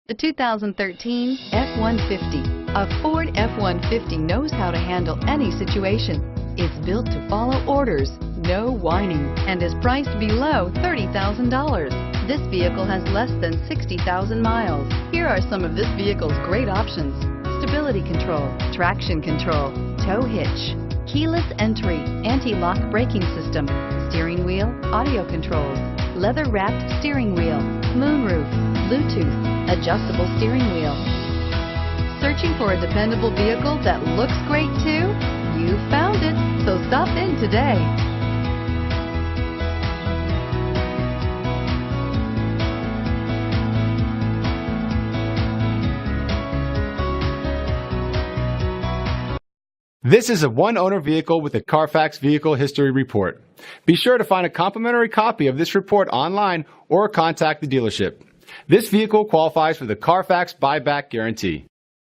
The 2013 F-150. A Ford F-150 knows how to handle any situation. It's built to follow orders, no whining, and is priced below $30,000. This vehicle has less than 60,000 miles. Here are some of this vehicle's great options: stability control, traction control, tow hitch, keyless entry, anti-lock braking system, steering wheel audio controls, leather-wrapped steering wheel, moonroof, Bluetooth, adjustable steering wheel. Searching for a dependable vehicle that looks great too? You found it, so stop in today. This is a one-owner vehicle with a Carfax Vehicle History Report. Be sure to find a complimentary copy of this report online or contact the dealership. This vehicle qualifies for the Carfax Buyback Guarantee.